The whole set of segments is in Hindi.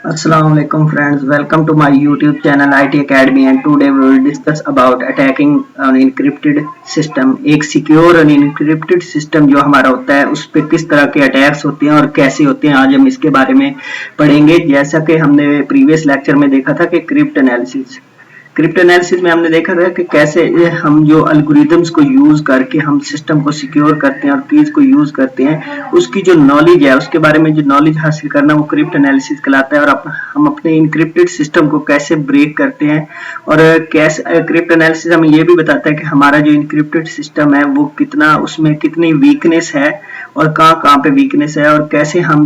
Assalamualaikum friends, welcome to my YouTube channel IT Academy and today we will discuss about attacking an encrypted system। एक सिक्योर encrypted system जो हमारा होता है उस पर किस तरह के अटैक्स होते हैं और कैसे होते हैं, आज हम इसके बारे में पढ़ेंगे। जैसा कि हमने प्रीवियस लेक्चर में देखा था कि क्रिप्ट एनालिसिस में हमने देखा था कि कैसे हम जो एल्गोरिथम्स को यूज करके हम सिस्टम को सिक्योर करते हैं और कीज को यूज करते हैं, उसकी जो नॉलेज है उसके बारे में जो नॉलेज हासिल करना वो क्रिप्ट एनालिसिस कहलाता है। और हम अपने इनक्रिप्टेड सिस्टम को कैसे ब्रेक करते हैं और कैसे क्रिप्ट एनालिसिस हमें ये भी बताता है कि हमारा जो इनक्रिप्टेड सिस्टम है वो कितना, उसमें कितनी वीकनेस है और कहाँ पे वीकनेस है और कैसे हम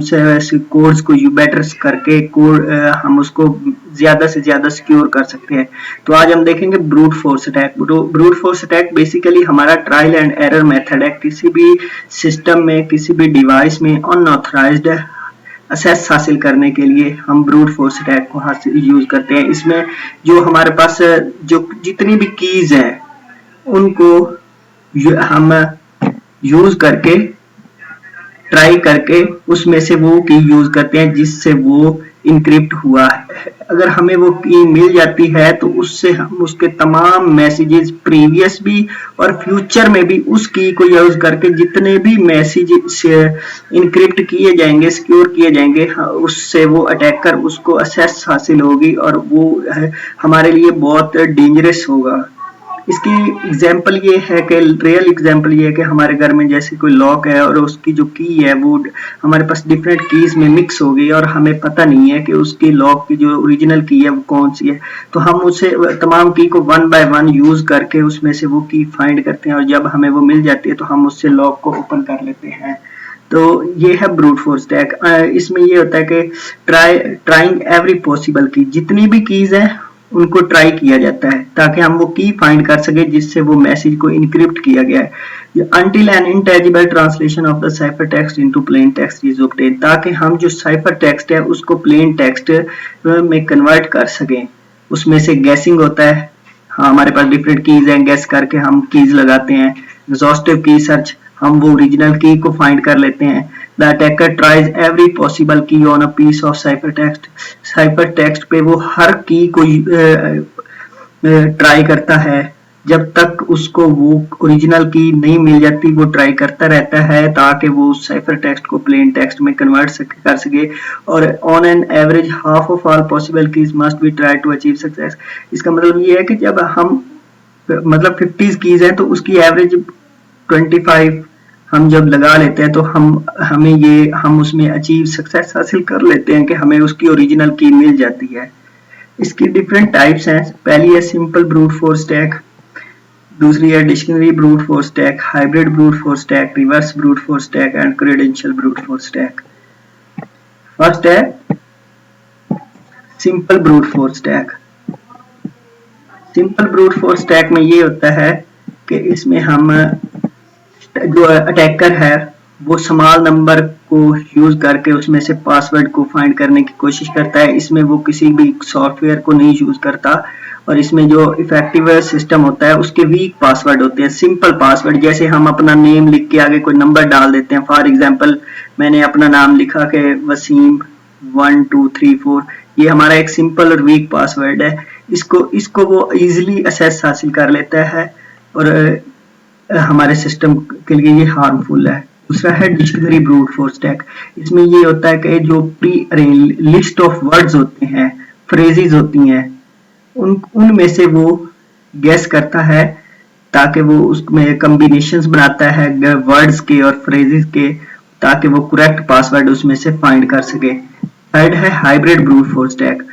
कोड्स को बेटर करके कोड हम उसको ज्यादा से ज्यादा सिक्योर कर सकते हैं। तो आज हम देखेंगे brute force attack. Brute force attack basically हमारा ट्रायल एंड एरर मेथड है। किसी भी सिस्टम में, किसी भी डिवाइस में अनऑथराइज्ड एक्सेस हासिल करने के लिए हम ब्रूट फोर्स अटैक को यूज करते हैं। इसमें जो हमारे पास जो जितनी भी कीज है उनको हम यूज करके ट्राई करके उसमें से वो की यूज करते हैं जिससे वो इनक्रिप्ट हुआ है। अगर हमें वो की मिल जाती है तो उससे हम उसके तमाम मैसेजेस प्रीवियस भी और फ्यूचर में भी उस की को यूज करके जितने भी मैसेज इनक्रिप्ट किए जाएंगे, सिक्योर किए जाएंगे, उससे वो अटैकर उसको एक्सेस हासिल होगी और वो हमारे लिए बहुत डेंजरस होगा। इसकी एग्जाम्पल ये है कि रियल एग्जाम्पल ये है कि हमारे घर में जैसे कोई लॉक है और उसकी जो की है वो हमारे पास डिफरेंट कीज में मिक्स हो गई और हमें पता नहीं है कि उसकी लॉक की जो ओरिजिनल की है वो कौन सी है। तो हम उसे तमाम की को वन बाय वन यूज करके उसमें से वो की फाइंड करते हैं और जब हमें वो मिल जाती है तो हम उससे लॉक को ओपन कर लेते हैं। तो ये है ब्रूट फोर्स अटैक। इसमें ये होता है कि ट्राइंग एवरी पॉसिबल की, जितनी भी कीज है उनको ट्राई किया जाता है ताकि हम वो की फाइंड कर सके जिससे वो मैसेज को इनक्रिप्ट किया गया है। until an intelligible translation of the cipher text into plain text is obtained, ताकि हम जो साइफर टेक्स्ट है उसको प्लेन टेक्स्ट में कन्वर्ट कर सकें। उसमें से गैसिंग होता है, हाँ हमारे पास डिफरेंट कीज हैं, गैस करके हम कीज लगाते हैं। एग्जॉस्टिव की सर्च, हम वो ओरिजिनल की को फाइंड कर लेते हैं। The attacker tries every possible key on a piece of ciphertext. ciphertext पे वो हर की को ट्राई करता है जब तक उसको वो ओरिजिनल की नहीं मिल जाती, वो ट्राई करता रहता है ताकि वो उस साइफर टेक्स्ट को प्लेन टेक्स्ट में कन्वर्ट कर सके। और on an average half of all possible keys must be try to achieve success. इसका मतलब ये है कि जब हम 50 कीज हैं तो उसकी एवरेज 25 हम जब लगा लेते हैं तो हम उसमें अचीव सक्सेस हासिल कर लेते हैं कि हमें उसकी ओरिजिनल की मिल जाती है। इसकी डिफरेंट टाइप्स हैं। पहली है सिंपल ब्रूट फोर्स अटैक, दूसरी है dictionary brute force attack, hybrid brute force attack, reverse brute force attack and credential brute force attack. First है simple brute force attack. Simple brute force attack में ये होता है कि इसमें हम जो अटैकर है वो स्मॉल नंबर को यूज करके उसमें से पासवर्ड को फाइंड करने की कोशिश करता है। इसमें वो किसी भी सॉफ्टवेयर को नहीं यूज करता और इसमें जो इफेक्टिव सिस्टम होता है उसके वीक पासवर्ड होते हैं, सिंपल पासवर्ड। जैसे हम अपना नेम लिख के आगे कोई नंबर डाल देते हैं। फॉर एग्जांपल मैंने अपना नाम लिखा कि वसीम 1234, ये हमारा एक सिंपल और वीक पासवर्ड है। इसको वो इजीली एक्सेस हासिल कर लेता है और हमारे सिस्टम के लिए ये हार्मफुल है। दूसरा है डिक्शनरी ब्रूट फोर्स अटैक। इसमें ये होता है कि जो प्री लिस्ट ऑफ वर्ड्स होते हैं, फ्रेजेस होती हैं, उनमें से वो गैस करता है ताकि वो उसमें कॉम्बिनेशंस बनाता है वर्ड्स के और फ्रेजेस के ताकि वो करेक्ट पासवर्ड उसमें से फाइंड कर सके। थर्ड है hybrid brute force attack.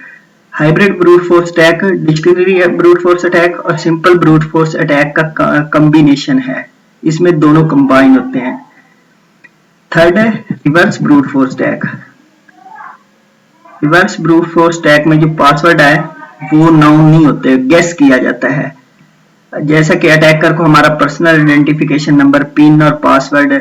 Hybrid brute force attack dictionary brute force attack और सिंपल ब्रूट फोर्स अटैक का कॉम्बिनेशन है, इसमें दोनों कंबाइन होते हैं। थर्ड है reverse brute force attack. Reverse brute force attack में जो पासवर्ड है वो नाउन नहीं होते, गेस किया जाता है। जैसा कि अटैकर को हमारा पर्सनल आइडेंटिफिकेशन नंबर, पिन और पासवर्ड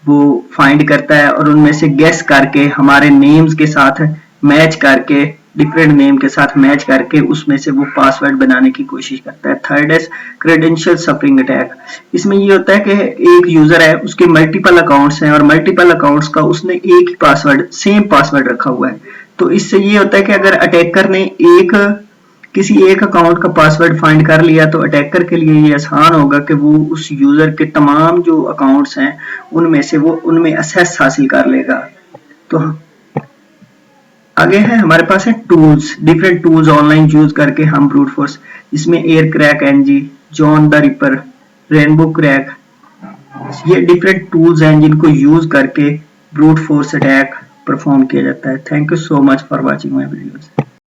वो फाइंड करता है और उनमें से गेस करके हमारे नेम्स के साथ मैच करके, डिफरेंट नेम के साथ मैच करके उसमें से वो पासवर्ड बनाने की कोशिश करता है। थर्ड है क्रेडेंशियल स्परिंग अटैक। इसमें ये होता है कि एक यूजर है, उसके मल्टीपल अकाउंट्स हैं और मल्टीपल अकाउंट्स का उसने एक ही पासवर्ड, सेम पासवर्ड रखा हुआ है। तो इससे ये होता है कि अगर अटैकर ने किसी एक अकाउंट का पासवर्ड फाइंड कर लिया तो अटैकर के लिए ये आसान होगा कि वो उस यूजर के तमाम जो अकाउंट्स हैं उनमें से वो उनमें एक्सेस हासिल कर लेगा। तो आगे है हमारे पास है tools, different tools online use करके हम ब्रूट फोर्स, इसमें Aircrack ng, John the Ripper, Rainbow Crack, ये डिफरेंट टूल्स हैं जिनको यूज करके ब्रूट फोर्स अटैक परफॉर्म किया जाता है। Thank you so much for watching my videos.